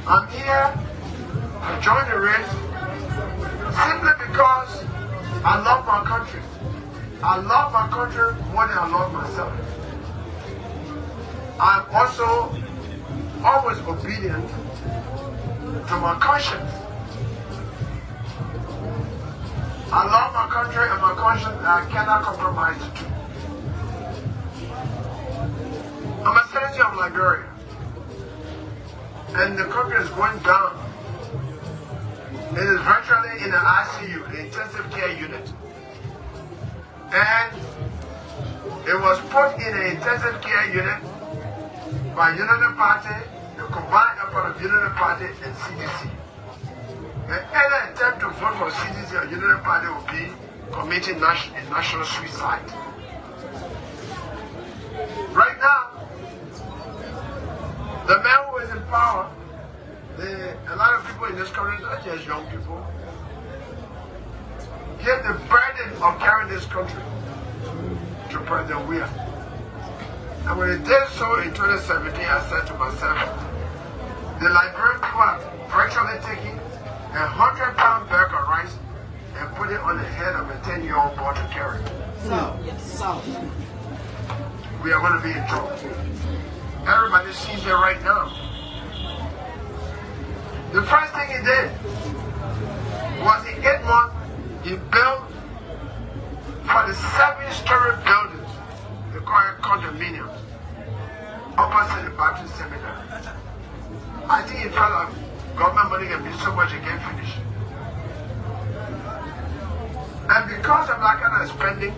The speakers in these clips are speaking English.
I'm here to join the race simply because I love my country. I love my country more than I love myself. I'm also always obedient to my conscience. I love my country and my conscience, and I cannot compromise it. I'm a citizen of Liberia, and the country is going down. It is virtually in an ICU, the intensive care unit. And it was put in an intensive care unit by United Party, the combined effort of United Party and CDC. And any attempt to vote for CDC or United Party will be committing national suicide. Right now, the man who is in power, a lot of people in this country, not just young people, give the burden of carrying this country to President Weah. And when he did so in 2017, I said to myself, the Liberian people are virtually taking 100-pound bag of rice and put it on the head of a 10-year-old boy to carry. So, we are going to be in trouble. Everybody sees it right now. The first thing he did was in 8 months, he built for the 7-story buildings, they call it condominiums, opposite the Baptist Seminary. I think he felt like government money can be so much it can't finish. And because of that kind of spending,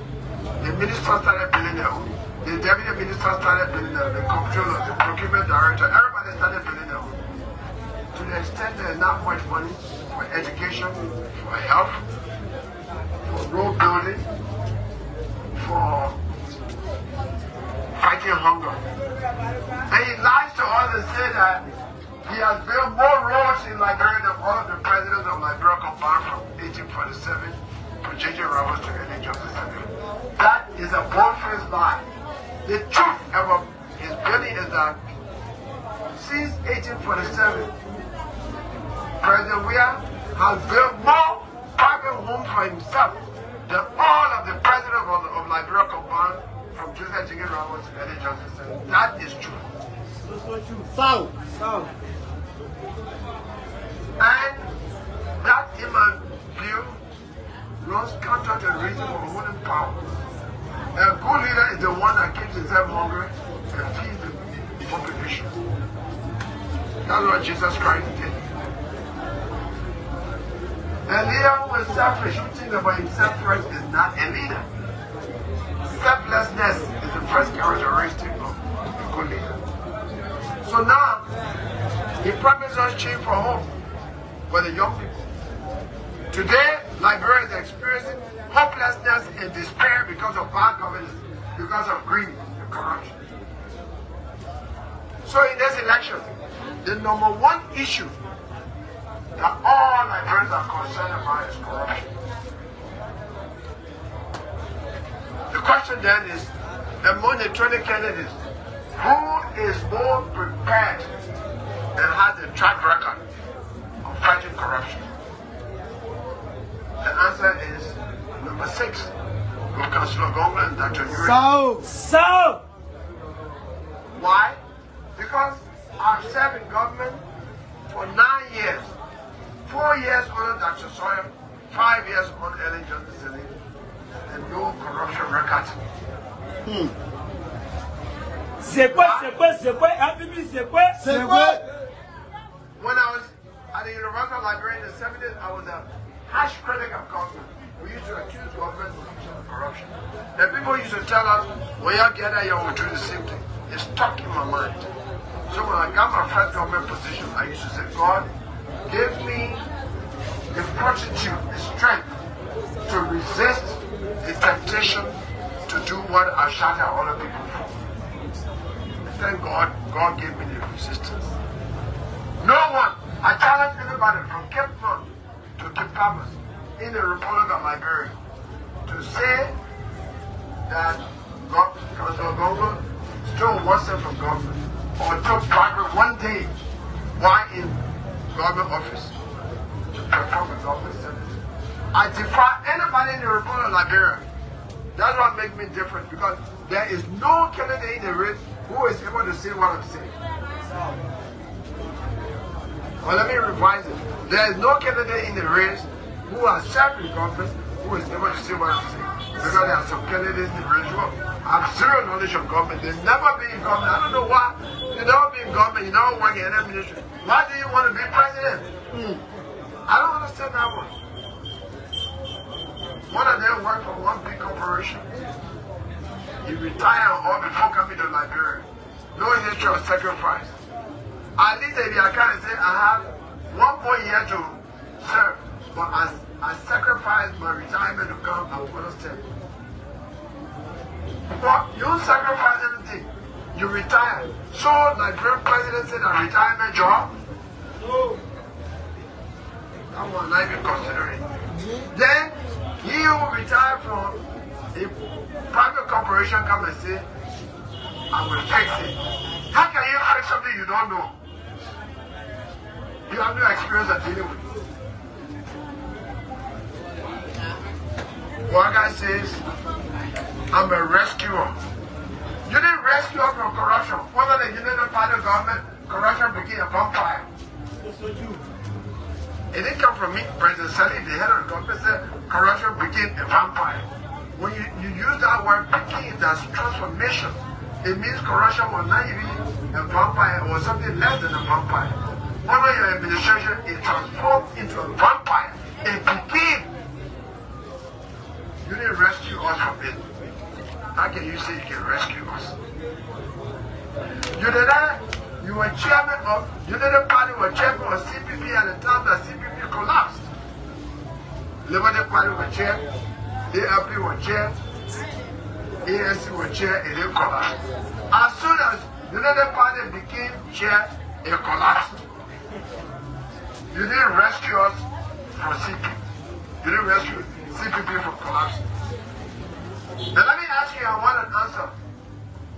the minister started building their own. The deputy minister started building their own. The comptroller, the procurement director, everybody started building their own. To the extent there's not much money for education, for health, for road building, for fighting hunger. And he lies to us and says that he has built more roads in Liberia than all of the presidents of Liberia combined from 1847 to J.J. Roberts to Ellen Johnson. That is a bold-faced lie. The truth about his building is that since 1847, President Weah has built more private homes for himself than all of the presidents of Liberia combined from Joseph J.J. Roberts to Ellen Johnson. That is true. So. And that, in my view, runs counter to the reason for holding power. A good leader is the one that keeps himself hungry and feeds the population. That's what Jesus Christ did. A leader who is selfish, who thinks about himself first, is not a leader. Selflessness is the first characteristic of a good leader. So now, he promised us change for hope for the young people. Today, Liberia is experiencing hopelessness and despair because of bad governance, because of greed and corruption. So in this election, the number one issue that all Liberians are concerned about is corruption. The question then is, among the 20 candidates, who is more prepared and has a track record of fighting corruption? The answer is number 6. Cllr Gongloe and Dr. Yuri. So. Why? Because I've served in government for 9 years. 4 years under Dr. Sawyer, 5 years under Ellen Johnson, and no corruption record. C'est quoi? When I was at the University of Liberia in the 70s, I was a harsh critic of government. We used to accuse government of corruption. And people used to tell us, when you get there, you will do the same thing. It's stuck in my mind. So when I got my first government position, I used to say, God, give me the fortitude, the strength to resist the temptation to do what I shout at other people for. Thank God, God gave me the resistance. No one, I challenge everybody from Cape Town to Cape Palmas in the Republic of Liberia to say that Cllr Gongloe stole one cent from government or took bribery one day while in government office to perform a government service. I defy anybody in the Republic of Liberia. That's what makes me different, because there is no candidate in the race who is able to say what I'm saying. Well, let me revise it. There is no candidate in the race who has served in government who is able to say what I'm saying. Because there are some candidates in the race who have zero knowledge of government. They've never been in government. I don't know why. You never been in government. You never work in an administration. Why do you want to be president? I don't understand that one. One of them worked for one big corporation. He retired all before coming to Liberia. No history of sacrifice. At least if I can say I have 1 more year to serve, but I sacrificed my retirement to come and volunteer. But you don't sacrifice anything. You retire. So Liberian president said a retirement job? No. That one not even considering. Then he who retired from a private corporation come and say, I will fix it. How can you fix something you don't know? You have no experience of dealing with it. One guy says, I'm a rescuer. You didn't rescue us from corruption. Under the United Party government, corruption became a vampire. It didn't come from me. President Saye, the head of the government, said corruption became a vampire. When you use that word, became, that's transformation. It means corruption was not even a vampire, it was something less than a vampire. Under your administration, it transformed into a vampire. It became. You didn't rescue us from it. How can you say you can rescue us? You were chairman of United Party, were chairman of CPP at the time that CPP collapsed. Liberty Party were chair, ALP were chair, ANC were chair, and it collapsed. As soon as United Party became chair, it collapsed. You didn't rescue us from CPP. You didn't rescue CPP from collapse. Now let me ask you, I want an answer.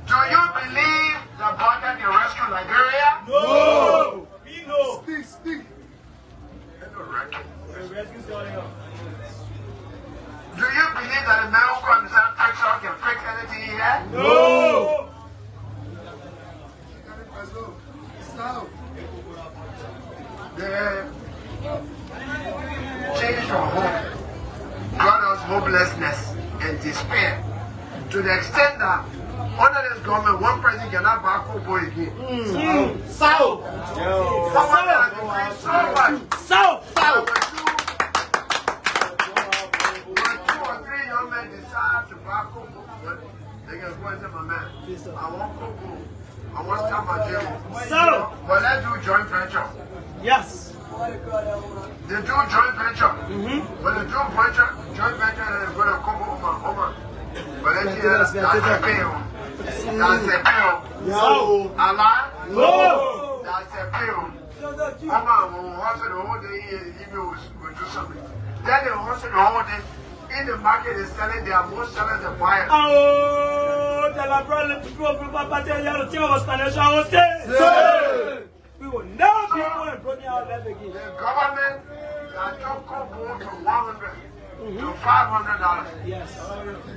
Do you believe that Buchanan can rescue Liberia? No! We know. Speak. There's no record. Rescue's going on. Do you believe that a man who comes inside Texas can fix anything here? No! Change from hope brought us hopelessness and despair to the extent that under this government, one president cannot back up again. South! Someone has been so much. South! When 2 or 3 young men decide to back up, they can go and say, my man, I want Coco. I want to start my journey. So, but let's do joint venture. yes. They do joint venture. When they do joint venture, then they go to Coco, but let's hear that's a bill. That's a bill. No. Allah? No. That's a bill. Oma will hustle the whole day, he will do something. Then they hustle the whole day. In the market is selling, they are more sellers than buyers. Oh, tell a brother to go from Papa tell you to tell us financial house. We will never be able to bring out that again. The government that took Coco from $100 to $500. Yes.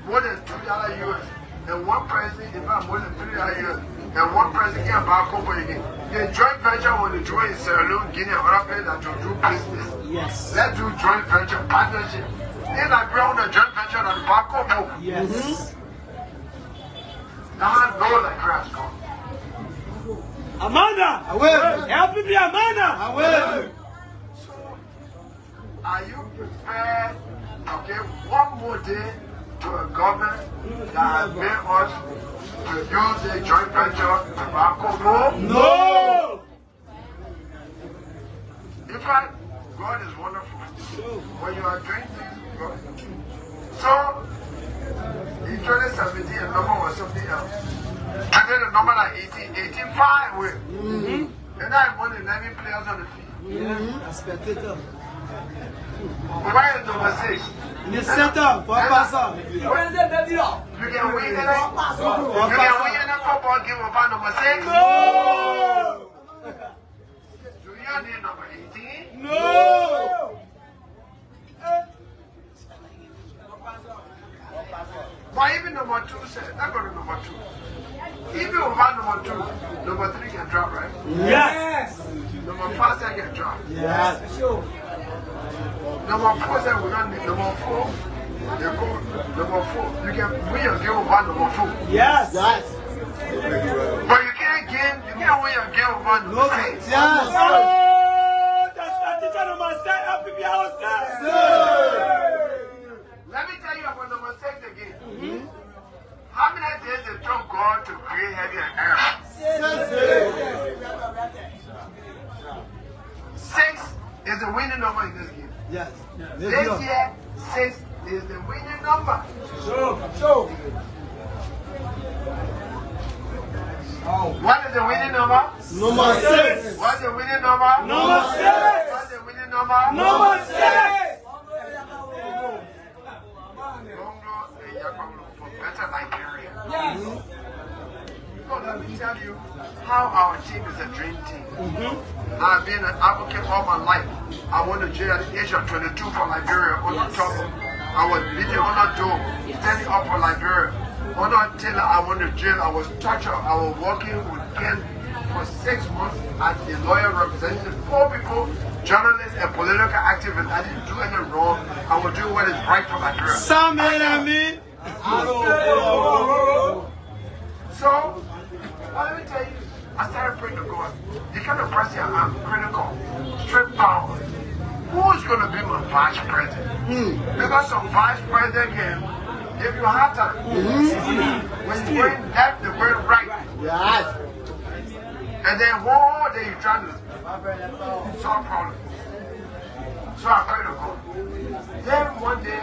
More than $2 US. And one person, in fact, more than $3 US. And one person can't buy Coco again. The joint venture when they do in Sierra Leone, Guinea, and other places that to do business. Yes. Let's do joint venture partnership. In Liberia, on a joint venture that buy Coco. Yes. Now no Liberia has gone. Amanda! I will. Help me, Amanda! I will. So, are you prepared to give one more day to a government that has made us to use a joint venture to buy Coco? No! In fact, God is wonderful. When you are doing things, God. So, in 2017, the number was something else. I did a number like 18.5 with. And I won 11 players on the field. A spectator. Where is number 6? In the center for Bassa. You can win any. You can win any football game without number 6. No! Do you need number 18? No. But even number 2 said, not go to number 2. Even without number 2, number 3 can drop, right? Yes. Number 5 said can drop. Yes. Sure. Number 4 said we don't need number 4. They go number 4. You can win your game without number 4. Yes. Yes. But you can't win your game without number 6. Yes. Oh, that's what teacher number 6. Happy be outside. Let me tell you about number 6 again. How many days it took God to create heaven and earth? 6 is the winning number in this game. Yes. This year, 6 is the winning number. Sure. What is the winning number? Number 6. What's the winning number? Number 6. What's the winning number? Number 6. For better Nigeria. Yes. So let me tell you how our team is a dream team. I've been an advocate all my life. I went to jail at the age of 22 for Liberia on the top. I was beaten on the door, standing up for Liberia. Until I went to jail, I was tortured. I was working with Ken for 6 months as a lawyer representing poor people, journalists, and political activists. I didn't do anything wrong. I was doing what is right for Liberia. So, let me tell you, I started praying to God. The kind of person I'm critical, straightforward. Who's going to be my vice president? Because some vice president can give you a hard time. When you're going left, you're going right. Yes. And then one day you're trying to solve problems. So I prayed to God. Then one day,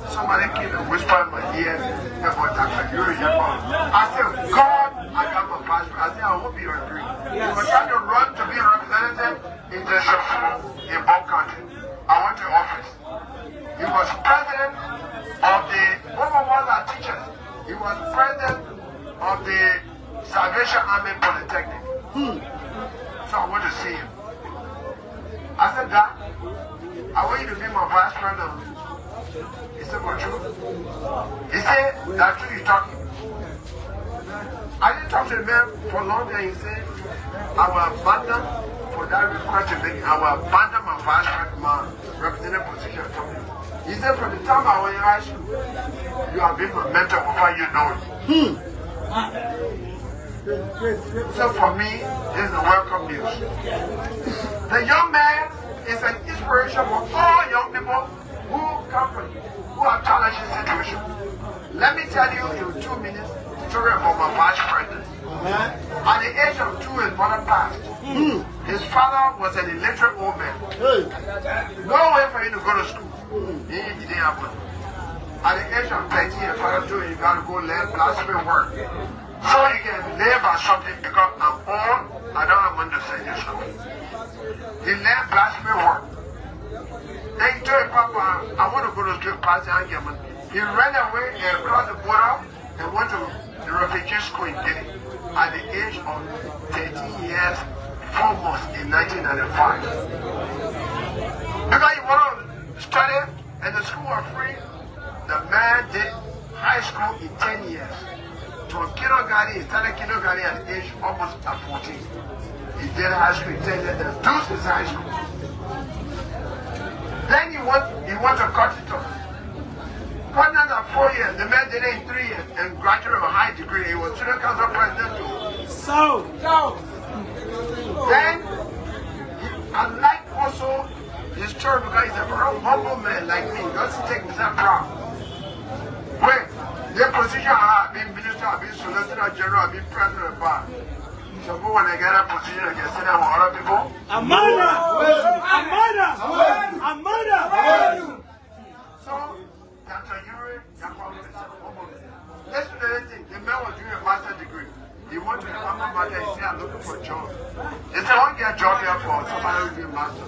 somebody came and whispered in my ear about Dr. Yuri Japan. I said, God, I got my passport. I said, I hope you agree. He was trying to run to be a representative in the in Bob country. I went to office. He was president of the, one of our teachers. He was president of the Salvation Army Polytechnic. So I went to see him. I said, Dad, I want you to be my vice president. He said, what true? He said, that's true you're talking. I didn't talk to the man for a long time. He said, I will abandon for that request to make. I will abandon my vice president, my representative position. He said, from the time I was in high school, you have been my mentor before you know it. So for me, this is a welcome news. The young man is an inspiration for all young people who come from, who have challenging situations. Let me tell you in 2 minutes the story about my vice president. At the age of 2, his mother passed. His father was an illiterate old man. No way for him to go to school. He didn't have money. At the age of 13, his father told him, you got to go learn blacksmith work. So you can live on something because I'm old, I don't have money to send you to school. He learned blacksmith work. Then he told his papa, I want to go to school, pass and get money. He ran away and crossed the border and went to the refugee school in Guinea at the age of 13 years, 4 months in 1995. Because he wanted to study and the school was free, the man did high school in 10 years. From kindergarten, he started kindergarten at the age almost at 14. He did high school in 10 years, and this is high school. Then he went to Cotton. Partnered at 4 years, the man did it in 3 years and graduated with a high degree. He was student council president too. So. Then, I like also his story because he's a very humble man like me. He doesn't take himself proud. Wait, the position I have been minister, I've been solicitor general, I've been president of the bar. So when I get a position, I can sit down with other people. Amanda! So, Dr. Yuri, let's do the thing. The man was doing a master's degree. He went to the farmer market and said, I'm looking for a job. They said, I want to get a job here for somebody who will be a master.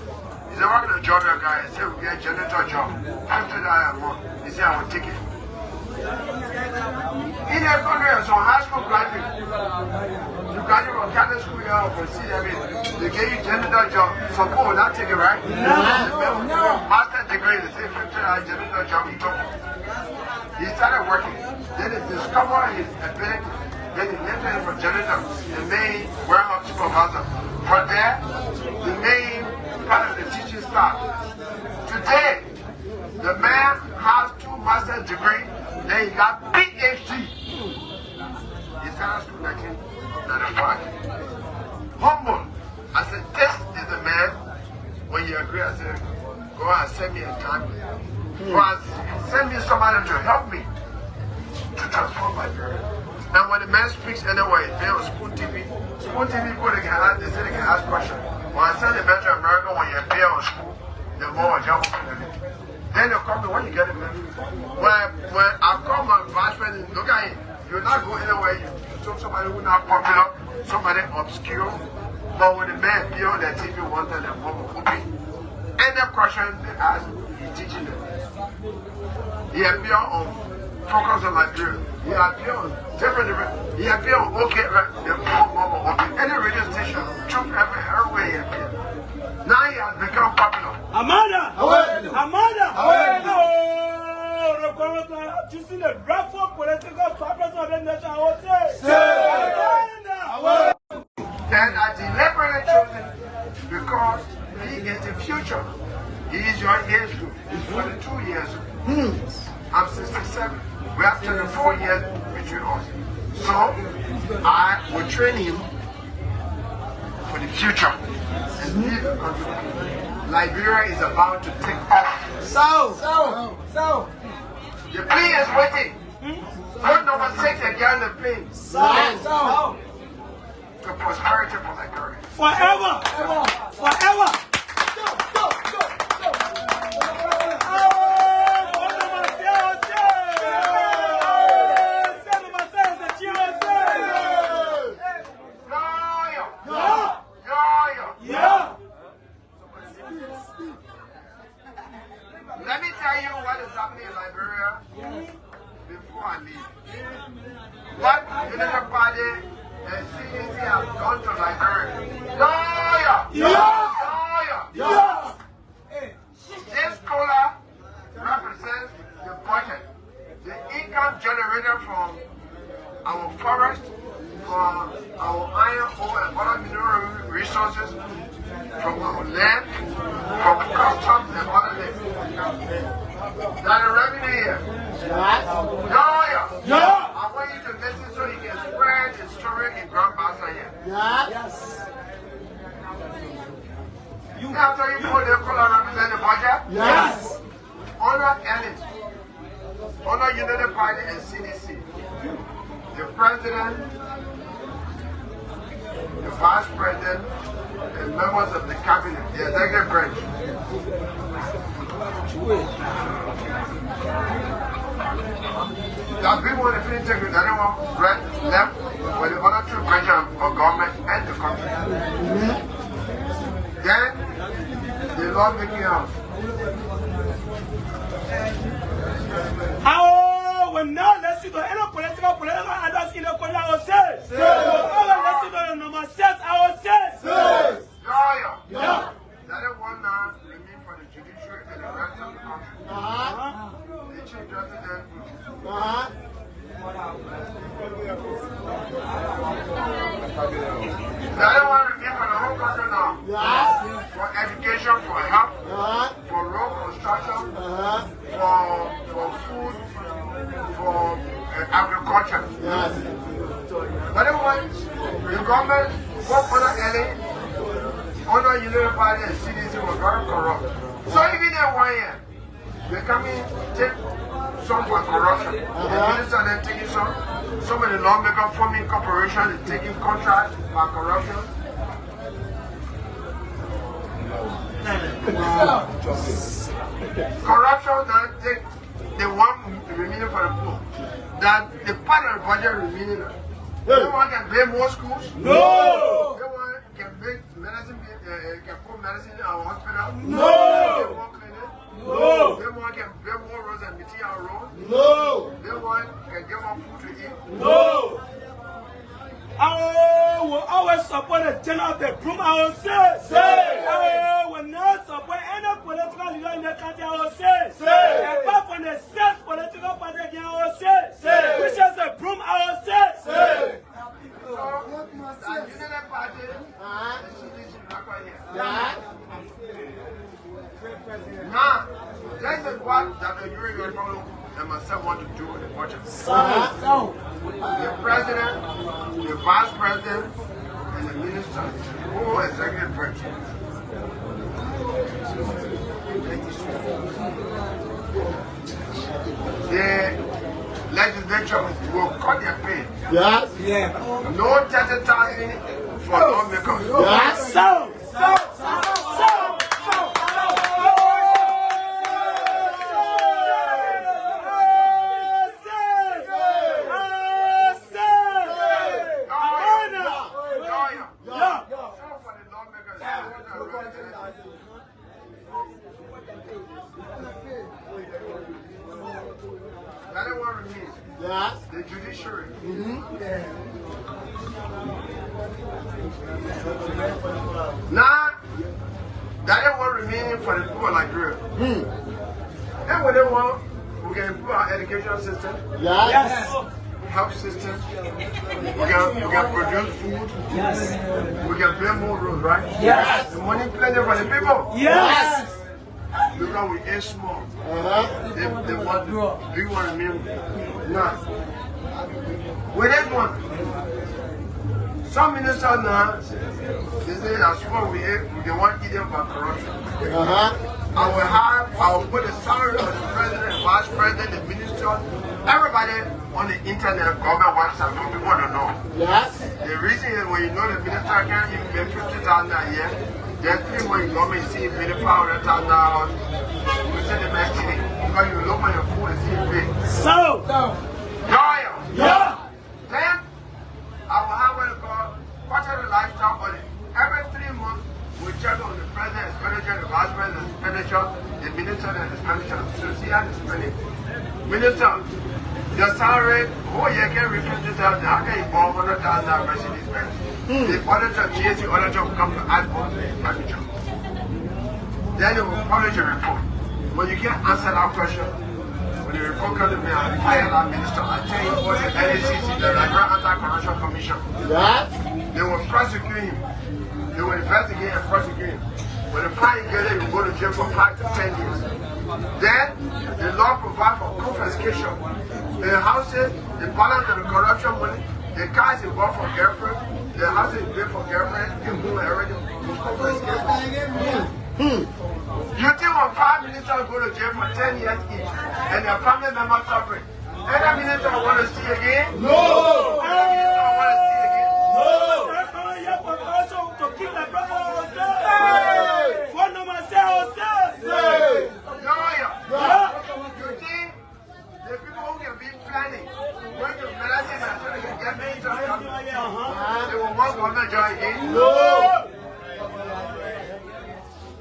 He said, I'm going to job here, guy. He said, we'll get a janitor job. $50 a month. He said, I will take it. In a country of some high school graduates. You graduate from Catholic school here or from CMA. They gave you janitor job. Some people will not take it, right? No. Master degree, they say 50 janitor job. He started working. Then he discovered his ability. Then he left him for janitor, the main warehouse supervisor. From there, the main part of the teaching staff. Today, the man has 2 master's degrees, then he got PhD. He started school in 1995. Humble. I said, this is the man. When you agree, I said, go and send me a time. Go and send me somebody to help me to transform my career. And when the man speaks anyway, they on Spoon TV. Spoon TV people, they say they can ask questions. When I send the man to America, when you're there on school, the more job opportunity. Then they come to when you get it, man. When I call my vice president, look at him. You'll not go anywhere. You talk somebody who's not popular, somebody obscure. But when the man be on the TV one time, they're more open. Any question they ask, he's teaching them. He appear on Focus on Liberia. He appear on different. He appear on OK, they're more open. Any radio station, Truth everywhere he appear. Now he has become popular. Amanda! Amanda! You see the draft for political purpose of the nation, I would say. Then I deliberately chose him because he is the future. He is your age group. He's 42 years old. I'm 67. We have 24 years between us. So I will train him for the future. And lead the country. Liberia is about to take off. So. The plane is waiting. Vote number 6 again the plane. So. To prosperity for Liberia. Forever. Let me tell you what is happening in Liberia before I leave. What Unity Party and CDC have done to Liberia. This Cllr represents the budget, the income generated from our forest, from our iron ore and other mineral resources, from our land, from customs and other things. That the revenue here. I want you to listen so you can spread the story in Grand Bassa here. You after you put the Cllr represent the budget? Yes. Honor Ellis, honor Unity Party and CDC. The president, the vice president, and members of the cabinet, the executive branch. There are people in the fintech that don't want left for the other 2 branches of government and the country. Then the law making house. When now let's see the any political others in the corner, I will say. Let's see the number 6, I will say. That is one now remain for the judiciary and the rest of the country. The chief justice and the other one remain for the whole country now. For education, for health, for road construction, for food, for agriculture. But then once the government work on LA, under Unity Party and CDC was very corrupt. So even in 1 year, they come in, take some for corruption. The minister then taking some of the lawmakers forming corporations is taking contracts for corruption. Corruption that take the one remaining for the poor. That the part of the budget remaining. Everyone can build more schools? No! Everyone can make medicine, can put medicine in our hospital? No! Get more clinics? No! Everyone can build more roads and material roads? No! Everyone can get more food to eat? No! support the general of the Broom, I will say. I will not support any political leader in the country, I will say. Apart from the six political party, I will say. Which is the Broom, I will say. Now, this is what that the European Republic and myself want to do with the budget. The president, the vice president, and the minister, who executive branch. The legislature will cut their pay. Yes. No 30,000 for lawmakers. Yes. The judiciary. Now, that is what remaining for the people like Nigeria. And what they want, we can improve our education system. Yes. Health system. We can produce food. Yes. We can build more roads, right? Yes. The money plenty for the people. Yes. Because we aim small. They want big one remain. Now, with this one, some ministers now, they say as well they want to eat them for corruption. I will put the salary of the president, the vice president, the minister, everybody on the internet, government website, so people want to know. Yes. The reason is when you know the minister can't even make 50,000 a year, then people when you government see maybe $500,000, you say the best thing because you look on your phone and see it big. Yeah. Then I will have what you call quarterly lifestyle audit. Every 3 months we check on the president's expenditure, the vice president's expenditure, the minister and expenditure. So see how they spending. Minister, your salary, you can refuse this out. How can you borrow $100,000 Mercedes Benz? The auditor, GSC auditor will come to ask for the expenditure. Then they will publish a report. When you can't answer that question, when the report comes to me, I fire that minister. I tell you what the NACC, the Nigerian Anti-Corruption Commission. Yes. They will prosecute him. They will investigate and prosecute him. When the fine gets there, you go to jail for 5 to 10 years. Then the law provides for confiscation. The houses, the balance of the corruption money, the cars involved for girlfriend, the house is built for girlfriend, the home already confiscated. You think when 5 ministers go to jail for 10 years each, and their family members suffering, any minister want to see again? No! Any minister want to see again? No! You think the people who can be planning, going to medicine and so they can get ministers, they will want government job again? No!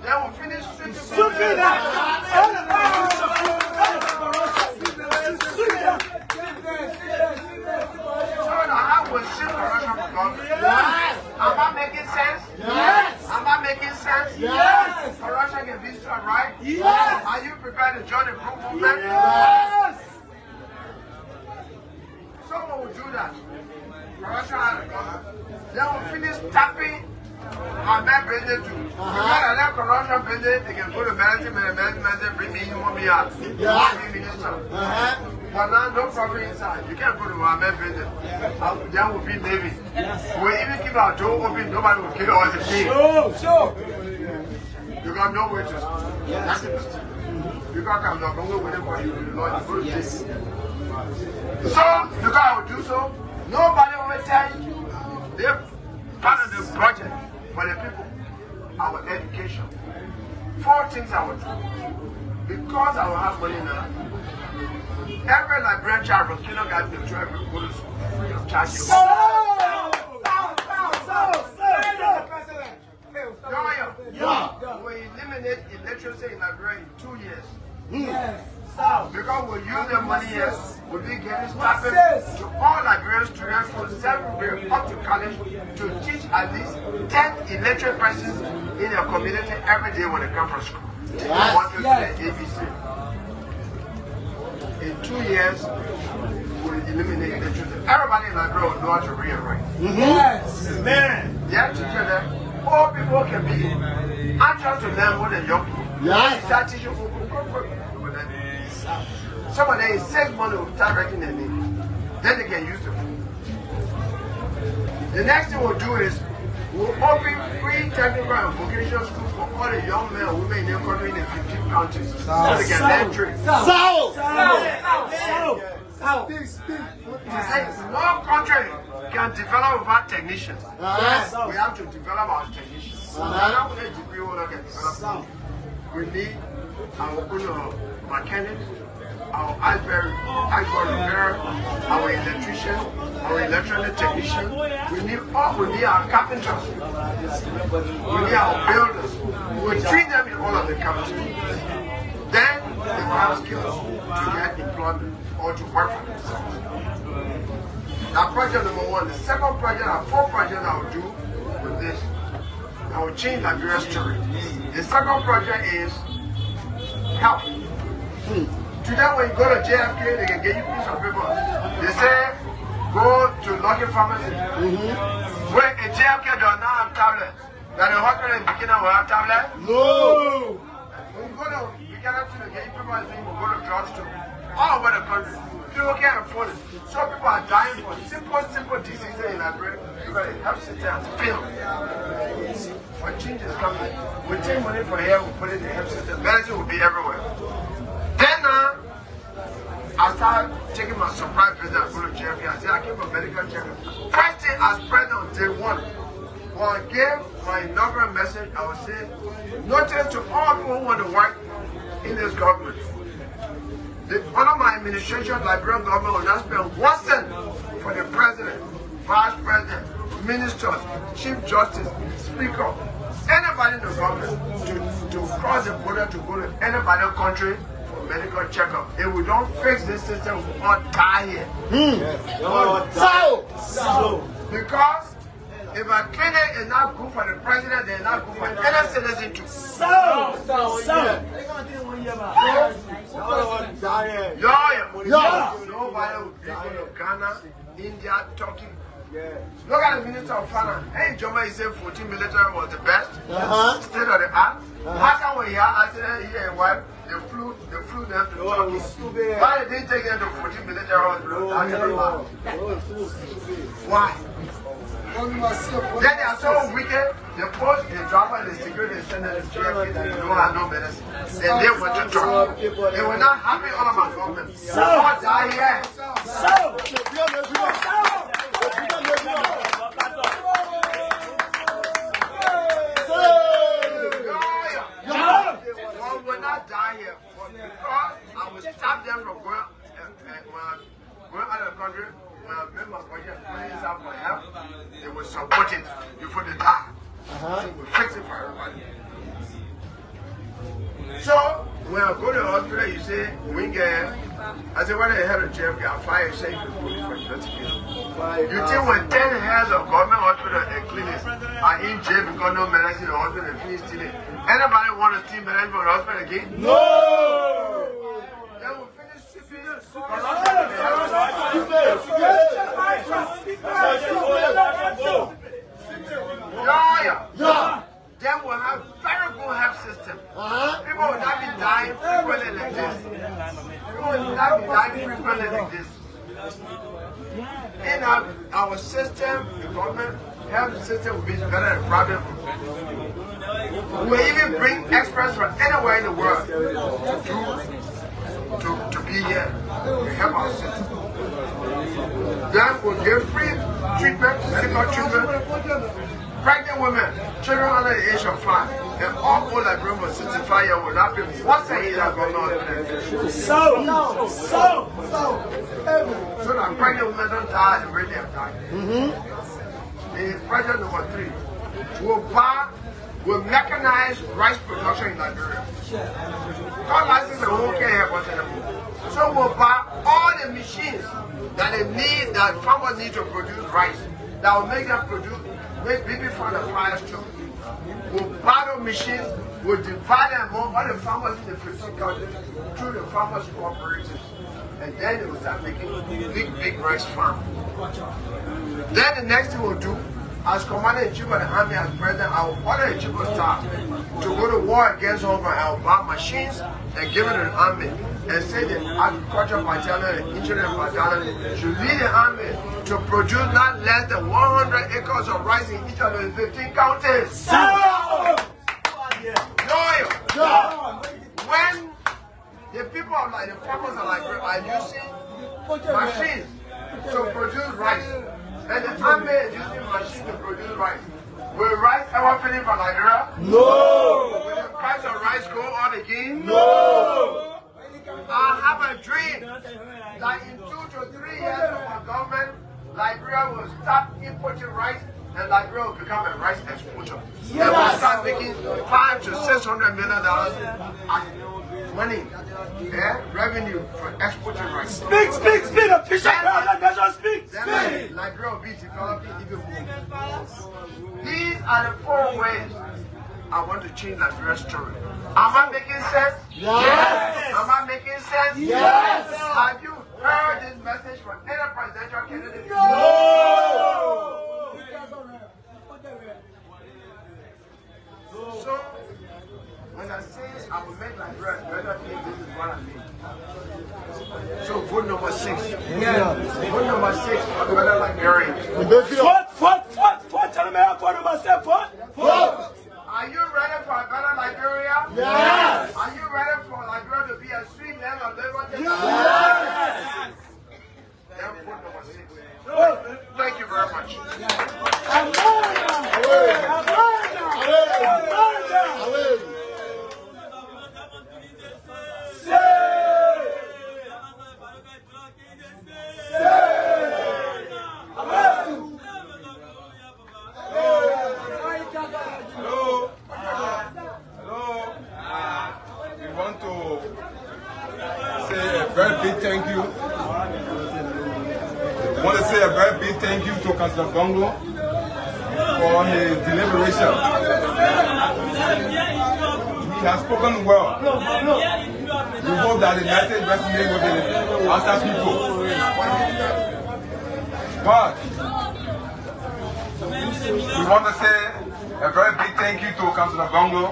They will finish Am I making sense? Yes. Am I making sense? Yes. Corruption can be destroyed, right? Yes. Are you prepared to join the group movement? Yes. Someone will do that. Corruption has a government. They will finish tapping and then bring it to. Because I let corruption bring it, they can go to management, bring me in, want me out. Yes. Minister. But now, no problem inside. You can't go to Mohammed building. There will be Navy. We even keep our door open, nobody will kill us again. Sure. You got no way to stop. That's the mistake. You got to come down, but we're waiting for you. Lord, yes. So, you guys will do so. Nobody will tell you. They're part of the project for the people. Our education. 4 things I will do. Because I will have money now. Every Liberian child from kindergarten to 12 will go to school free of charge. We eliminate illiteracy in Liberia in 2 years. Yes. Because we use the money here, we'll be getting started to all Liberian students from 7th grade up to college to teach at least 10 illiterate persons in your community every day when they come from school. Want to say ABC. In 2 years, we'll eliminate illiteracy. Everybody in Liberia will know how to read and write. Yes. Amen. Yeah, teacher there. All people can be anxious to learn more than young people. Yes. Start teaching people. Some of them in 6 months will start writing their name. Then they can use the phone. The next thing we'll do is we'll open free technical and vocational schools for all the young men and women in the country in the 15 counties. So they can learn trade. No country can develop without technicians. We have to develop our technicians. Not only degree holder can develop. We need our own mechanics, our iceberg repair, our electrician, our electronic technician. We need our carpenters. We need our builders. We treat them in all of the counties. Then they will have skills to get employment or to work for themselves. Now, project number 1. The second project, our 4th project I will do with this, I will change Liberia's story. The second project is health. Today, when you go to JFK, they can get you a piece of paper. They say, go to Lucky Pharmacy. When a JFK does not have tablets, that the hospital in Buchanan will have tablets? No. When you go to Buchanan to get you paper, you will go to drugstore. All over the country. People can't afford it. Some people are dying for simple diseases in Liberia. Because the health system has failed. When change is coming, we take money from here, we put it in the health system. Medicine will be everywhere. Then I started taking my surprise visit and go to JFK. I said, I came for medical checkup. First thing as president on day 1, when I gave my inaugural message, I would say, notice to all people who want to work in this government. Under my administration, Liberian government will not spend 1 cent for the president, vice president, ministers, chief justice, speaker, anybody in the government to cross the border to go to any other country for medical checkup. If we don't fix this system, we will all die here. Because if a clinic is not good for the president, they're not good for any citizen too. Nobody will be going to Ghana, India, Turkey. Look at the Minister of Finance. Hey, Joma, he said 14 military was the best. State of the art. How come when he had accident here and wife, they flew them to Turkey? Why did they take them to 14 military hospital? Why? Then they are so wicked, they post the driver and the security center in JFK that they don't have no medicine. Then they went to Trump. They were not happy all of our government. So all die here. One will not die here because I will stop them from going out of the country. When I made my budget out for help, they will support it before they die. So we'll fix it for everybody. So when I go to the hospital, you say, Winger, I say, what the hell of JFK? I'll fire you, say you can police for investigation. You think when 10 heads of government hospital and clinics are in jail because no medicine in the hospital and finish stealing, anybody want to steal medicine from the hospital again? No! Then we'll finish stealing. Then we'll have very good health system. People will not be dying frequently like this. People will not be dying frequently like this. In our system, the government health system will be better than private. We'll even bring experts from anywhere in the world to be here to help our system. Then we'll give free treatment, medical treatment. Pregnant women, children under the age of 5, and all old Liberians for 65 years will not be once a year going on. So that pregnant women don't die the way they have died. The project number 3 will mechanize rice production in Liberia. God license the whole care about it. So we'll buy all the machines that they need, that farmers need to produce rice. that will make them produce, make people from the fire too. We'll battle machines, we'll divide them among all the farmers in the 15 counties through the farmers cooperatives. And then they will start making big rice farm. Then the next thing we'll do, as Commander-in-Chief of the Army, as President, I will order the Chief of Staff to go to war against hunger. I will buy machines and give it to the Army. And say the agriculture battalion and engineering battalion should lead the Army to produce not less than 100 acres of rice in each of the 15 counties. No! When the people of like the farmers are using machines to produce rice, and the Army is using machines to produce rice, will rice ever finish for Nigeria? No! Will the price of rice go on again? No! I have a dream that in 2 to 3 years of our government, Liberia will start importing rice and Liberia will become a rice exporter. They will start making $500 to $600 million money, revenue for exporting rice. Speak, official nation, speak. Then Liberia will be developing even more. These are the 4 ways I want to change Liberia's story. Am I making sense? Yes. Am I making sense? Yes. Have you heard this message from any presidential candidate? No. So, when I say I will make Liberia better, this is what I mean. So, vote number 6. Vote number 6 for better Liberians. Vote. Are you ready for a better Liberia? Yes. Are you ready for Liberia to be a sweet land of liberty? Yes. Then vote number 6. Thank you very much. We want to say a very big thank you. We want to say a very big thank you to Councillor Gongloe for his deliberation. He has spoken well. We hope that the message resonates with the Bassa people. But we want to say a very big thank you to Councillor Gongloe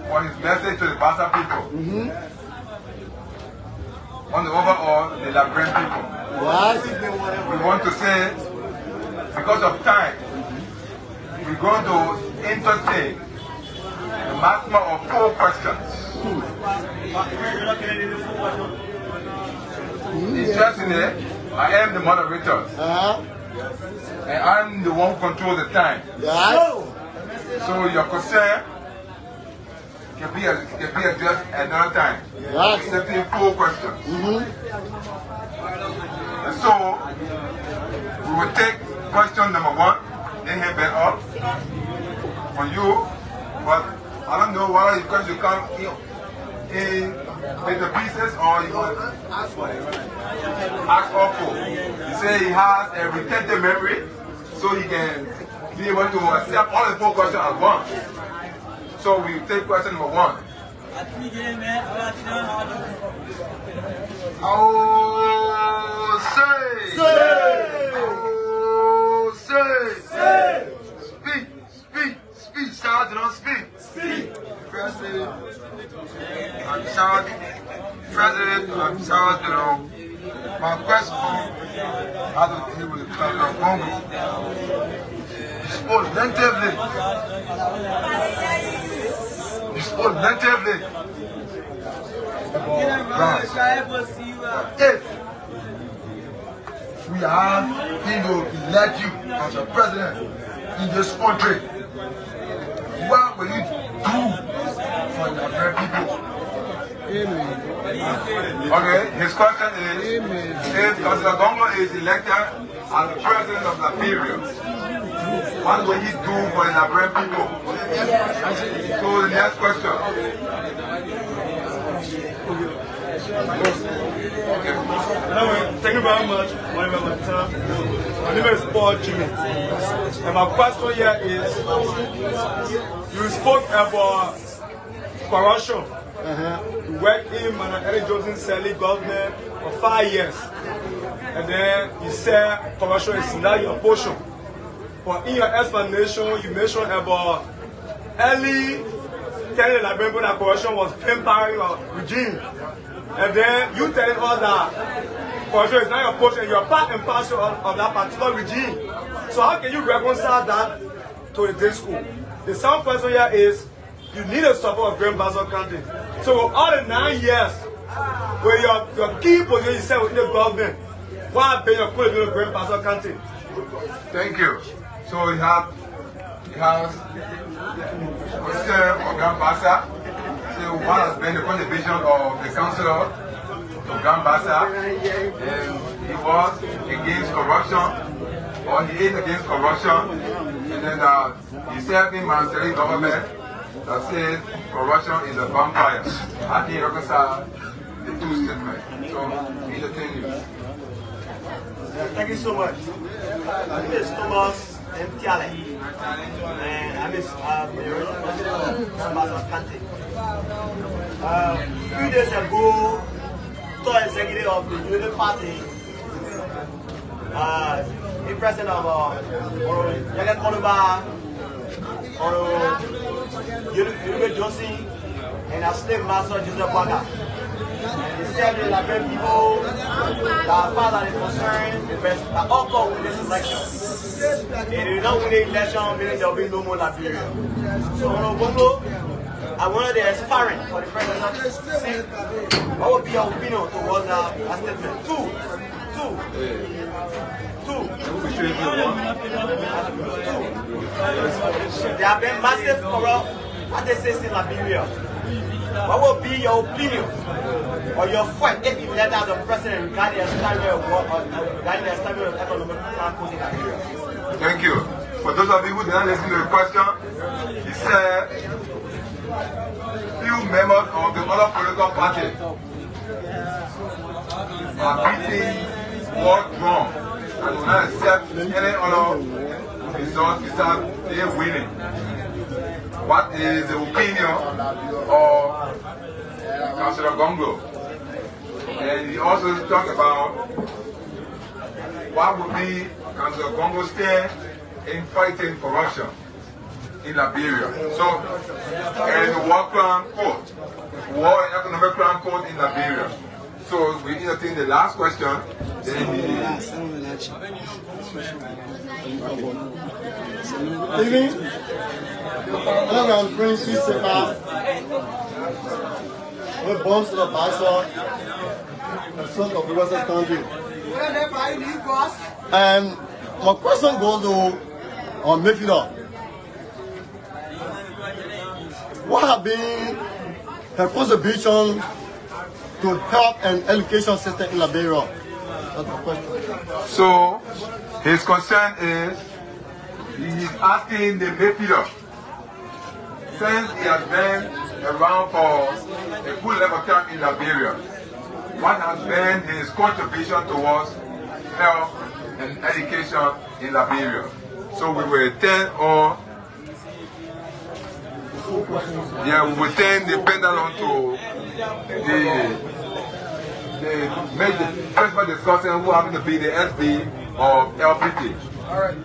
for his message to the Bassa people. On the overall, the Liberian people. We want to say, because of time, we're going to entertain the maximum of 4 questions. Interestingly, I am the moderator, and I'm the one who controls the time. So your concern can be addressed another time. Accepting 4 questions. And so we will take question number 1, then hand back up for you. But I don't know whether the question come in the pieces or you will ask all 4. He said he has a retentive memory, so he can be able to accept all the 4 questions at once. So we take question number 1. Oh, say! Oh, say! Speak! Shout, don't speak! First lady, I'm shouting. President, I'm shouting. My question has to do with President Gongloe. He spoke natively. If we have him to elect you as a president in this country, what will you do for the American people? Okay, his question is, if Councillor Gongloe is elected as the president of Liberia, what will he do for the Liberian people? So the next question. Anyway, thank you very much for my time. My name is Paul Jimmy. And my question here is, you spoke about corruption. You worked in Manaeri Johnson Sally government for 5 years. And then you said corruption is not your portion. But in your explanation, you mentioned about early telling the people that corruption was vampire regime. And then you telling us that corruption is not your portion, you're part and parcel of that particular regime. So how can you reconcile that to the day school? The second question here is, you need the support of Grand Bassa County. So all the 9 years, where your key position is set within the government, why have been your position in Grand Bassa County? Thank you. So we have concern for Grand Bassa. So what has been the contribution of the councillor of Grand Bassa, and he was against corruption, or he is against corruption, and then he served in Manaeri government that says corruption is a vampire. How can you reconcile the two statements? So entertain you. Thank you so much. My name is Thomas Tiawan, and I'm the original president of Bassa County. A few days ago, the executive of the Unity Party, the president of Jagat Koluba, Unity Johnson, and a slave master, Joseph Bassa. He said the Liberian people that father is concerned, that all come with this election. And if you don't win the election, meaning there will be no more Liberia. So, Gongloe, I wanted the aspiring for the president. What would be your opinion towards that statement? Two. There have been massive corrupt attestations in Liberia. What would be your opinion or your fight if you let out the president regarding the establishment of economic plan in Liberia? Thank you. For those of you who did not listen to the question, he said few members of the other political party are beating war drum and will not accept any other result besides they winning. What is the opinion of Councillor Gongloe? And he also talked about what would be Councillor Gongloe's stand in fighting corruption in Liberia. So there is a war crime code, war and economic crime code in Liberia. So we entertain the last question. Even when I'm bringing peace about with bombs to the Bassa, the son of the Western country. And my question goes to Mayfield. What have been her contribution to health and education system in Liberia? That's the question. So his concern is he is asking the Mayfield, since he has been around for a good level of time in Liberia, what has been his contribution towards health and education in Liberia? So we will turn on, we will turn the pendulum to the major principal discussion who happen to be the SB of LPT. All right.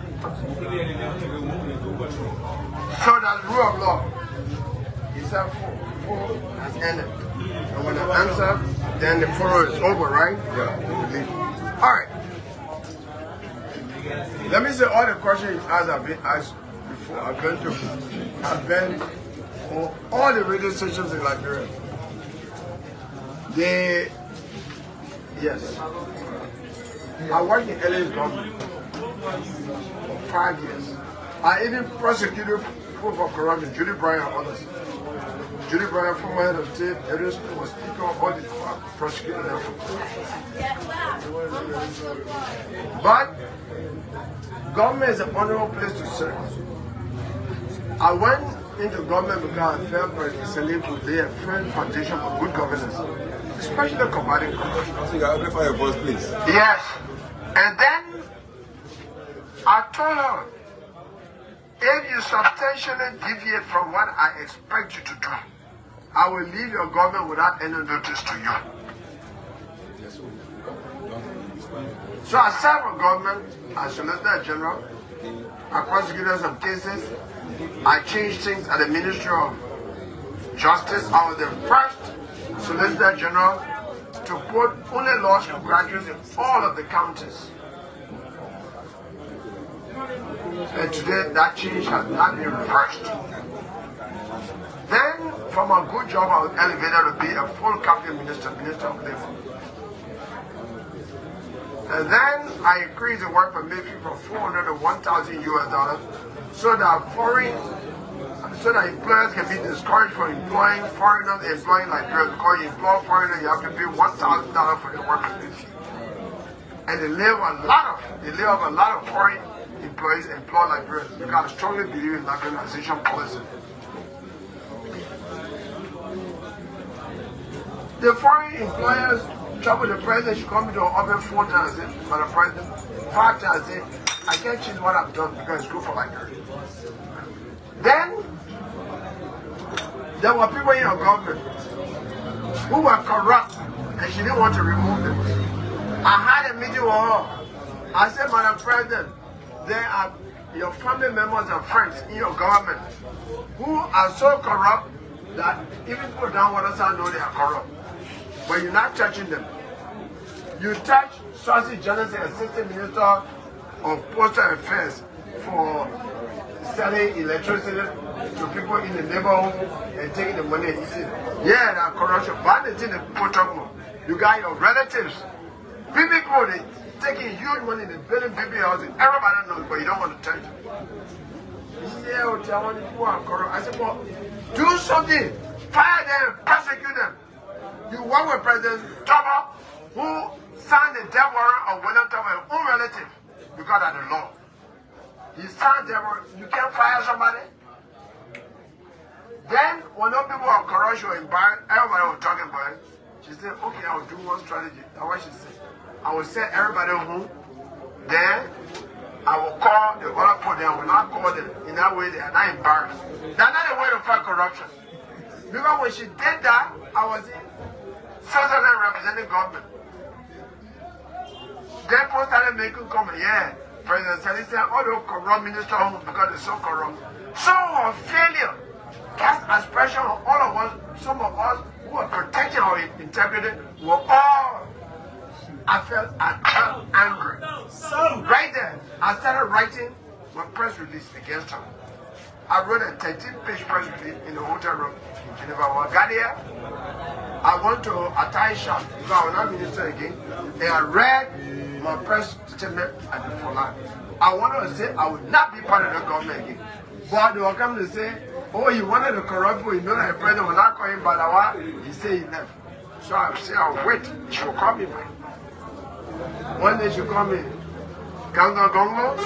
So that's rule of law. He said four has ended. And when I answer, then the four is over, right? Yeah. All right. Let me say all the questions I've been asked before. I've been on all the radio stations in Liberia. Yes. I worked in LA's government for 5 years. I even prosecuted proof of corruption, Judy Bryant and others. Judy Bryant, former head of state, was speaker of all the prosecuted them. But government is an honorable place to serve. I went into government because I felt personally could lay a firm foundation for good governance, especially combating corruption. So you can amplify your voice, please. Yes. And then I told her, if you substantially deviate from what I expect you to do, I will leave your government without any notice to you. So I serve for government as Solicitor General. I prosecuted some cases. I changed things at the Ministry of Justice. I was the first Solicitor General to put only law school graduates in all of the counties. And today that change has not been reversed. Then, from a good job, I was elevated to be a full cabinet minister, Minister of Labor. And then I increased the work permit fee from $400 to $1,000 so that employers can be discouraged from employing foreigners, employing Liberians. Because you employ foreigners, you have to pay $1,000 for your work permit fee. And they lay off a lot of foreign employees employ Liberians because I strongly believe in nationalization policy. The foreign employers trouble the president should come into the office 4 times for the president, 5 times say, I can't change what I've done because it's good for Liberia. Then there were people in your government who were corrupt and she didn't want to remove them. I had a meeting with her. I said, Madam President, there are your family members and friends in your government who are so corrupt that even people down Waterside know they are corrupt. But you're not touching them. You touch Sassy Johnson, Assistant Minister of Postal Affairs, for selling electricity to people in the neighborhood and taking the money and eating. Yeah, that corruption. But the thing that people talk about, you got your relatives. People, they taking huge money, they building big houses. Everybody knows, but you don't want to touch them. You say, yeah, Tiawan, people are corrupt. I said, well, do something. Fire them, persecute them. You work with President Toba, who signed the death warrant of William Toba's own relative because of the law. He signed the warrant. You can't fire somebody. Then, when those people are corrupt or embarrassed, everybody was talking about it. She said, okay, I will do one strategy. That's what she said. I will send everybody home. Then, I will call the other people. They will not call them. In that way, they are not embarrassed. That's not a way to fight corruption. Because when she did that, I was in Switzerland representing government. Then people started making comments. Yeah, President Saye said, all those corrupt ministers home because they're so corrupt. So our failure cast expression on all of us. Some of us who are protecting our integrity were all, I felt angry. Right there, I started writing my press release against her. I wrote a 13-page press release in the hotel room in Geneva. When I got here, I went to a Thai shop because I was not minister again, and I read my press statement at the Fola. I wanted to say I would not be part of the government again. But they were coming to say, oh, he wanted to corrupt people, you know that the president was not calling Badawa, he said he left. So I said, I'll wait, she will call me back. One day she called me, Candidate Cllr,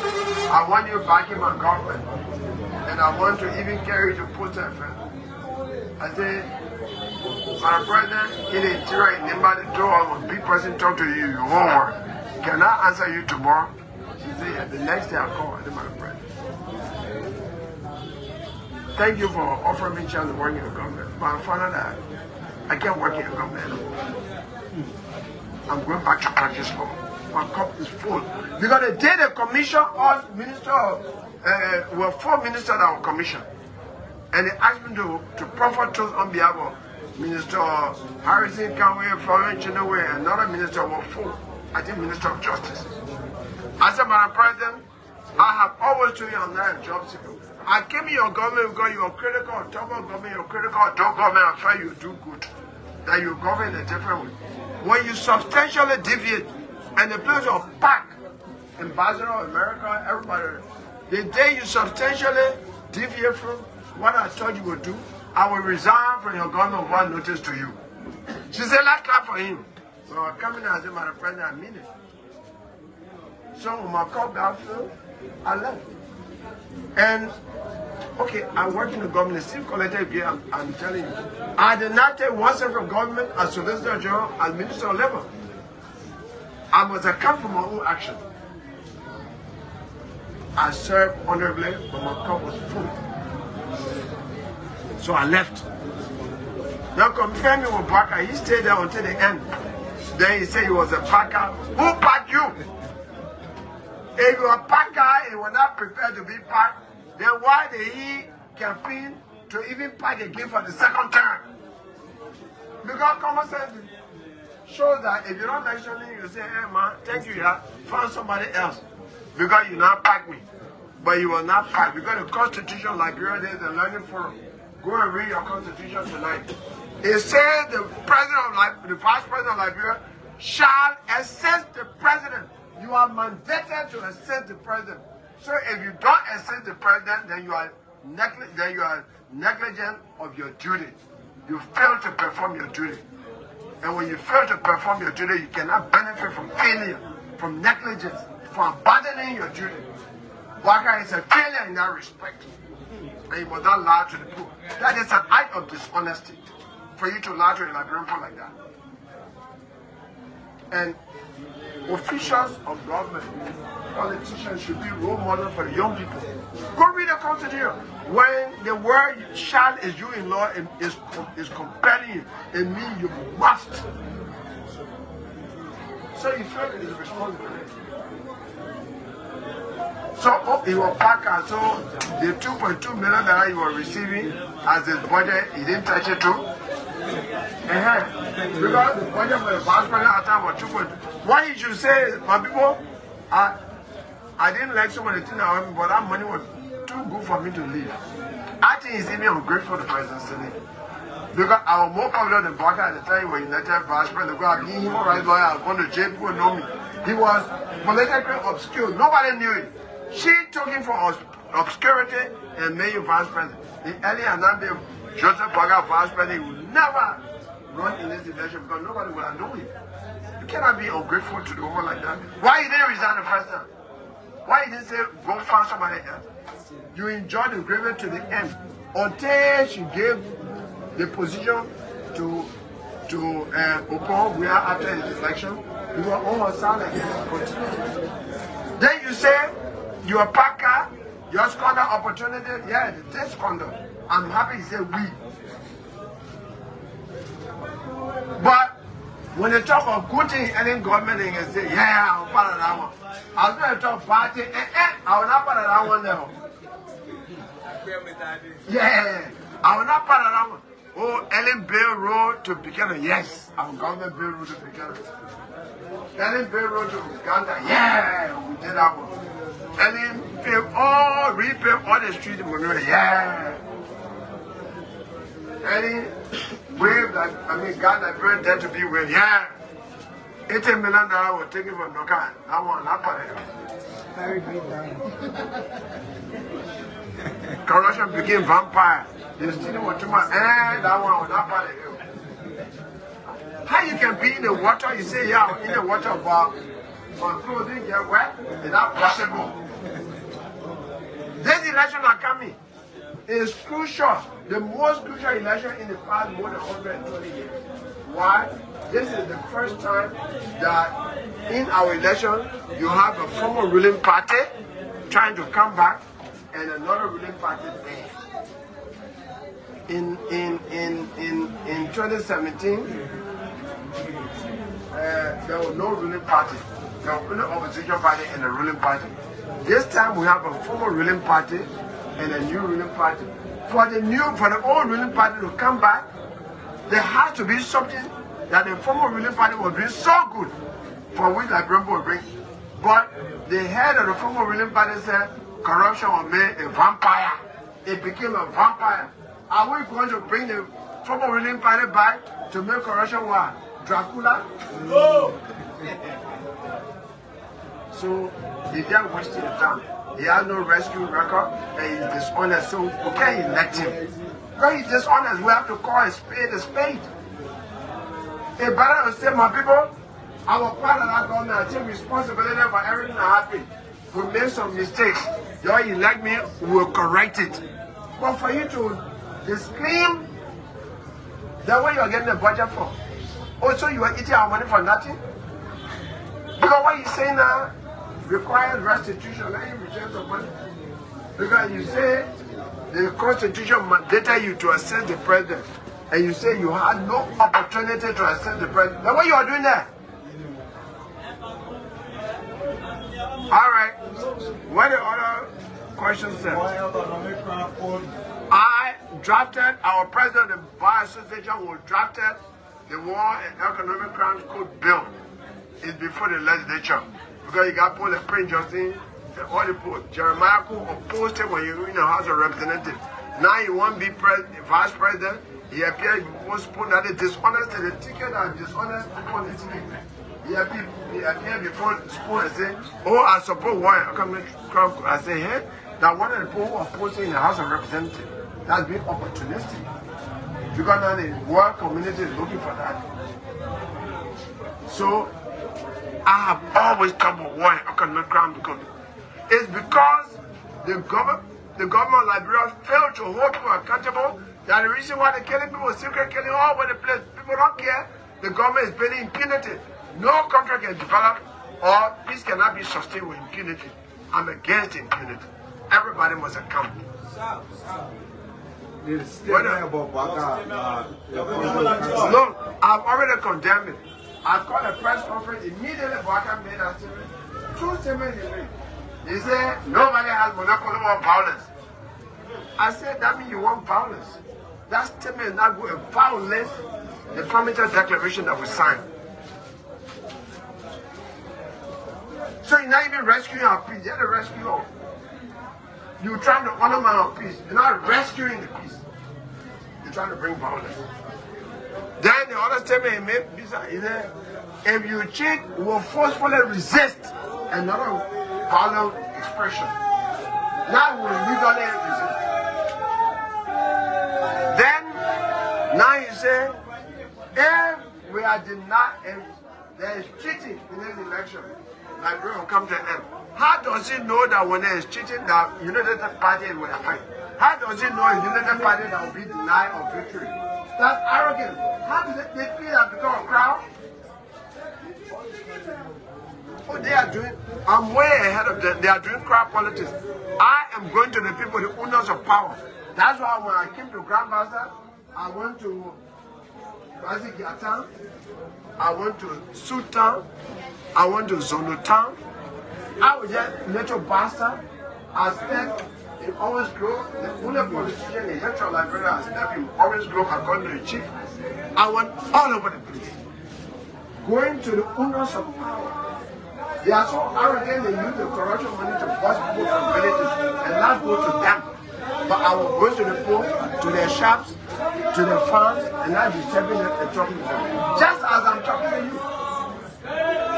I want you back in my government. And I want to even carry you to Postal Affairs. I said, Madam President, in the interior, remember the door, when a big person talk to you, you won't work. Can I answer you tomorrow? She said, yeah. The next day I called, I said, Madam President, thank you for offering me a chance to work in the government. But I found out that I can't work in the government anymore. I'm going back to practice law. My cup is full. Because the day the commission or minister of, were 4 ministers that were commissioned. And they asked me to proffer toast on behalf of Minister Harrison Kanwe, Florence Chinaway, and another minister were 4. I think Minister of Justice. I said, Madam President, I have always told you I'm not a job seeker. I came in your government because you are critical of top government, you're critical of top government, I feel you do good. That you govern in a different way. When you substantially deviate, and the place of PAC, Ambassador of America, everybody, the day you substantially deviate from what I thought you would do, I will resign from your government without notice to you. She said, let's clap for him. So I come in and I said, Madam President, I mean it. So when my cup got filled, I left. And Okay, I work in the government, still collected here, I'm telling you. I did not take one cent from government as Solicitor General, as Minister of Labor. I must account for my own action. I served honorably, but my cup was full. So I left. Now compare me with Bassa. He stayed there until the end. Then he said he was a packer. Who packed you? If you're a packer and you were not prepared to be packed, then why did he campaign to even pack again for the second term? Because common sense shows that if you're not mentioning, you say, hey man, thank you, yeah, find somebody else. Because you not pack me. But you will not pack. Because the Constitution of Liberia, there is a learning forum. Go and read your Constitution tonight. It says the Vice President of Liberia shall assist the President. You are mandated to assist the President. So if you don't assist the President, then you are negligent of your duty. You fail to perform your duty. And when you fail to perform your duty, you cannot benefit from failure, from negligence, from abandoning your duty. Bassa is a failure in that respect. And you must not lie to the people. That is an act of dishonesty for you to lie to a Liberian people like that. And officials of government, politicians should be role models for the young people. Go read the Constitution. When the word "shall" is you in law is compelling you, it means you must. So you feel it is responsibility. So he was Packer, so the $2.2 million that he was receiving as his budget, he didn't touch it too. Because the budget for the Vice President at the time was 2.2. What he should say is, my people, I didn't like some of the things I but that money was too good for me to leave. I think he's even ungrateful to President Senate. Because I was more popular than Bassa at the time he was United Vice President. Because I was human rights lawyer, I was going to jail, people know me. He was politically obscure. Nobody knew it. She took him from obscurity and made him Vice President. The early and not be Joseph Bassa Vice President, he would never run in this election because nobody would have known him. You cannot be ungrateful to the woman like that. Why he didn't resign the first time? Why he didn't say, go find somebody else? You enjoyed the grievance to the end until she gave the position to Okon, where after his election, you were all silent. Then you say, you're a Packer, you squander opportunity. Yeah, they squander. I'm happy he said we. But when they talk of good things, any government, they can say, yeah, I'm part of that one. I was going to talk party, I was not part of that one now. Yeah, I was not part of that one. Oh, Ellen Bay Road to Buchanan, yes, our government Bay Road to Buchanan. Ellen Bay Road to Uganda, yeah, we did that one. Ellen repave all the streets in Monroe, yeah. Ellen wave that, God that burned there to be with, yeah. $80 million was taken from Dokan. That one, not part of it. Very great time. Corruption became vampire. They still want to much. That one was not part of it. How you can be in the water? You say, yeah, I'm in the water, but my clothing get wet? Is that possible? This election are coming. It's crucial. The most crucial election in the past more than 120 years. Why? This is the first time that in our election you have a former ruling party trying to come back and another ruling party there. In 2017, there was no ruling party. There was only opposition party and a ruling party. This time we have a former ruling party and a new ruling party. For the old ruling party to come back, there has to be something that the former ruling party was doing so good for which Liberian will bring. But the head of the former ruling party said corruption was made a vampire. It became a vampire. Are we going to bring the former ruling party back to make corruption what? Dracula? No! So he just wasted the time. He has no rescue record and he's dishonest. So we can't elect him. Because he's dishonest, we have to call a spade a spade. A better to say, my people, our part of that government, I take responsibility for everything that happened. We made some mistakes. You elect me, we will correct it. But for you to disclaim that what you are getting a budget for. Also, you are eating our money for nothing. Because what you say now requires restitution and return of money. Because you say the Constitution mandated you to assist the president, and you say you had no opportunity to assist the president. Then what you are doing there? All right. What the other question says? I drafted, our president of the Bar Association who drafted the War and Economic Crimes Code bill. It's before the legislature. Because you got Paul and Prince Johnson, all the Jeremiah who opposed him when you were in the House of Representatives. Now he won't be vice president. He appeared before spoon that is dishonest and the ticket and dishonest politically. He appeared before school and said, oh, I support War and Economic Crimes Code. I say, hey, that one of the people who are opposing in the House of Representatives. That's being opportunistic. Because now the world community is looking for that. So, I have always talked about War and Economic Crimes Code. It's because the government of Liberia failed to hold people accountable. That's the reason why they're killing people, secret killing all over the place. People don't care. The government is paying impunity. No country can develop or peace cannot be sustained with impunity. I'm against impunity. Everybody must account. No, I've already condemned it. I called a press conference immediately. Bassa made a statement. Two statements he made. He said nobody has monopoly on violence. I said that means you want violence. That statement is not good. Violence, the Fundamental Declaration that was signed. So you're not even rescuing our peace. You're the rescuer. You're trying to honor our peace. You're not rescuing the peace. You're trying to bring violence. Then the other statement he made is that if you cheat, you will forcefully resist another violent expression. Now we will legally resist. Then, now you say, if we are denied, if there is cheating in this election, Liberia will come to an end. How does he know that when there is cheating, that United Party will fight? How does he know a United Party that will be denied of victory? That's arrogant. How do they feel that become a crowd? Oh, they are doing, I'm way ahead of them. They are doing crowd politics. I am going to the people, the owners of power. That's why when I came to Grand Bassa, I went to Bassa, I went to Sultan, I went to Zonotan. I was just little Bassa. I stepped in Orange Grove. The only politician in Central Liberia I stepped in Orange Grove according to the chief. I went all over the place. Going to the owners of power. They are so arrogant they use the corruption money to bust people from villages and not go to them. But I will go to the poor, to their shops, to their farms, and not disturbing them and talking to them. Just as I'm talking to you.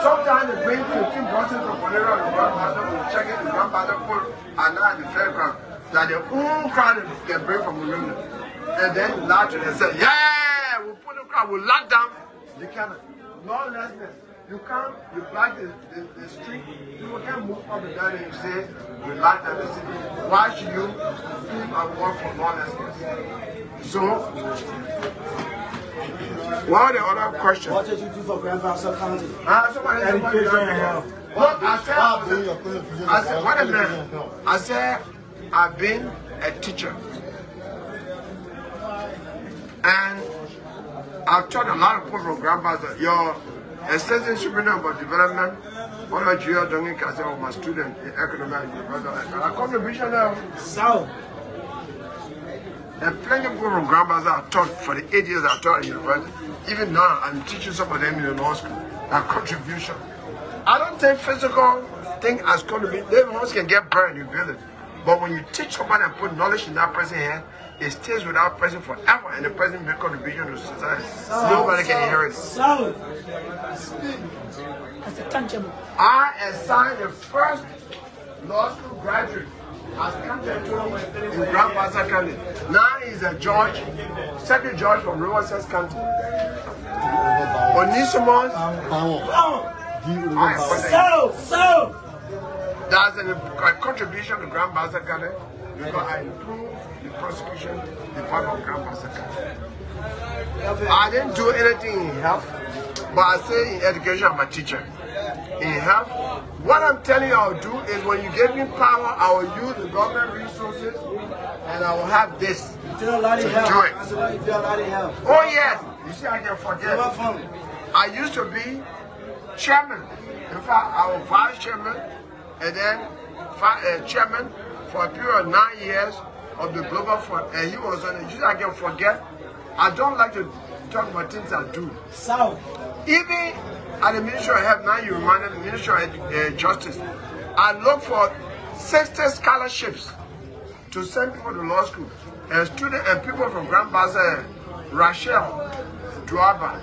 Sometimes they bring 15 buses from Bolero and Grand Bassa, we check it in Grand Bassa Pool and now at the fairground. That their own crowd can bring from Bolero. And then laugh and say, yeah, we'll put the crowd, we'll lock down the cannon. Lawlessness. You come, you block the street, people can't move up and down and you say, we lock down the city. Why should you keep and work for lawlessness? So, what are the other questions? What did you do for Grand Bassa County? Somebody Education and health. Look, I said, wait a minute. I said, I've been a teacher. And I've taught a lot of people from Grand Bassa. Your assistant superintendent of development, one of you are doing because I was my student in economics. And I come to Buchanan. South. And plenty of people from Grand Bassa I've taught for the 8 years I've taught at university. Even now, I'm teaching some of them in the law school. A contribution. I don't think physical thing has come to be. They once can get burned, you build it. But when you teach somebody and put knowledge in that person's hand, it stays with that person forever, and the person makes contribution to society. Nobody can hear it. I assigned the first law school graduate as counted in Grand Bassa County. Now he's a judge, second judge from Riverside County. Onisimos. That's a contribution to Grand Bassa County because I improved the prosecution department of Grand Bassa County. I didn't do anything in health, but I say in education I'm a teacher. In health, what I'm telling you I'll do is when you give me power, I will use the government resources and I will have this to do it. Oh yes, you see I can forget. I used to be chairman. In fact, I was vice chairman and then chairman for a period of 9 years of the Global Fund, and he was on it. I can forget. I don't like to talk about things I do. So, even at the Ministry of Health, now you reminded the Ministry of Justice, I look for 60 scholarships to send people to law school. And students and people from Grand Bassa, Rachel Duaba,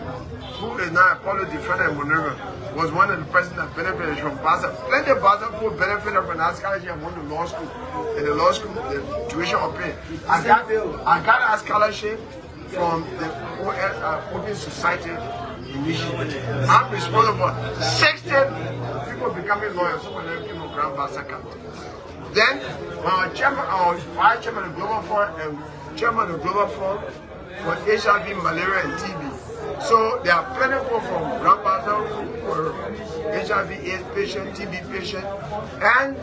who is now a public defender in Monrovia, was one of the persons that benefited from Bassa. Plenty of Bassa people benefited from that scholarship and went to law school. In the law school, the tuition was paid. I got a scholarship from the Open Society initiative. I'm responsible for 60 people becoming lawyers. Some of them came from Grand Bassa County. Then, our chairman, our vice chairman of the Global Fund and chairman of the Global Fund for HIV, malaria, and TB. So there are plenty of people from Grand Bassa for HIV, AIDS patient, TB patient, and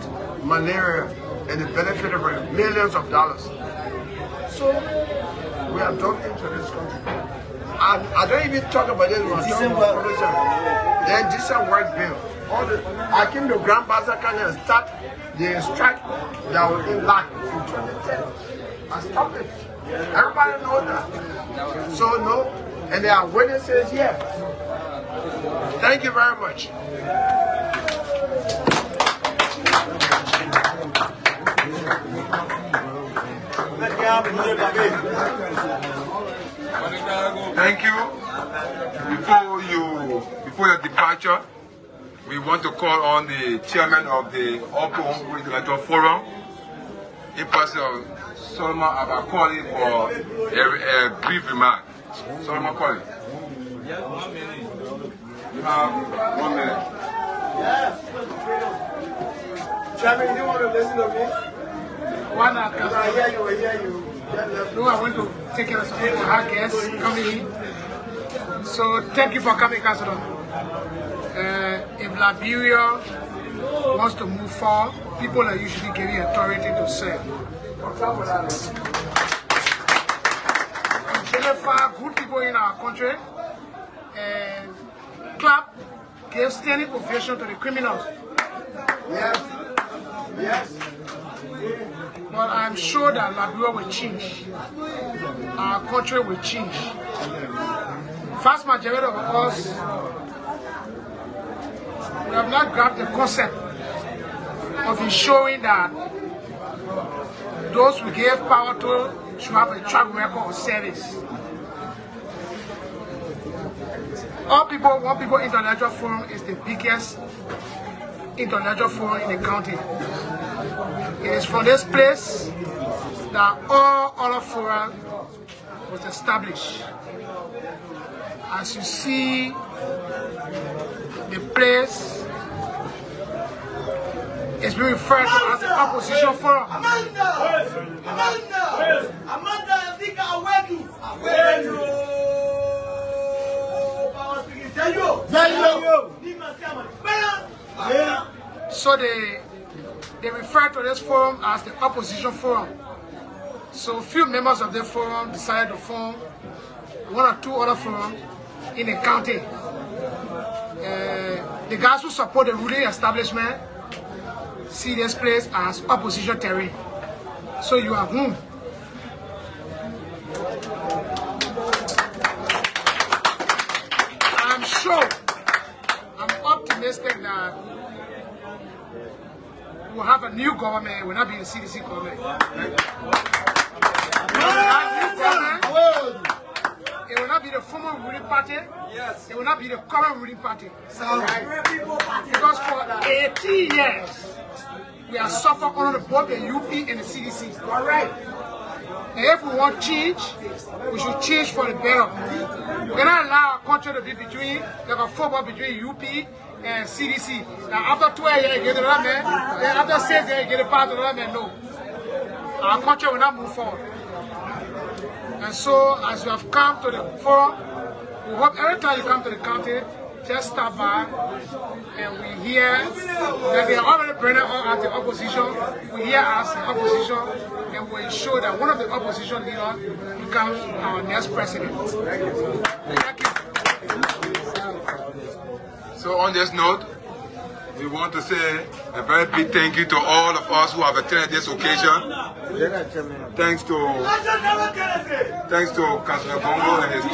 malaria, and the benefit of millions of dollars. So we are talking to this country. I don't even talk about this when I talk about production. Then decent work bill. I came to Grand Bassa County and start the strike that was in lack in 2010. I stopped it. Everybody knows that. So no, and there are witnesses here. Thank you very much. Thank you. Before your departure, we want to call on the chairman of the All Pro Intellectual Forum, in person of Solomon Abakoli, for a brief remark. Solomon Koli. You have 1 minute. Chairman, you want to listen to me? I hear you. No, I want to take care of some of our guests coming in. So thank you for coming, Councilor. If Liberia wants to move forward, people are usually given authority to serve. We identify good people in our country, and Cllr gave standing ovation to the criminals. Yes. But I'm sure that Liberia will change. Our country will change. Vast majority of us, we have not grabbed the concept of ensuring that those we gave power to should have a track record of service. All People Intellectual Forum is the biggest intellectual forum in the county. It is from this place that all other forums was established. As you see, the place is being referred to as the opposition forum. So they refer to this forum as the opposition forum. So few members of the forum decided to form 1 or 2 other forums in the county. The guys who support the ruling establishment see this place as opposition terrain. So you are whom? I'm sure, I'm optimistic that we'll have a new government. It will not be the CDC government. It will not be the former ruling party. Yes. It will not be the current ruling party. Because for 18 years, we have suffered under both the UP and the CDC. All right. And if we want change, we should change for the better. We cannot allow our country to be between, like a football between UP CDC. Now after 12 years, you get another man. Then after 6 years, you get a part of another man. No. Our country will not move forward. And so, as you have come to the forum, we hope every time you come to the county, just stop by and we hear that they are already bringing out the opposition. We hear us, the opposition, and we ensure that one of the opposition leaders becomes our next president. Thank you. So on this note, we want to say a very big thank you to all of us who have attended this occasion. Thanks to Councillor Gongloe and his team.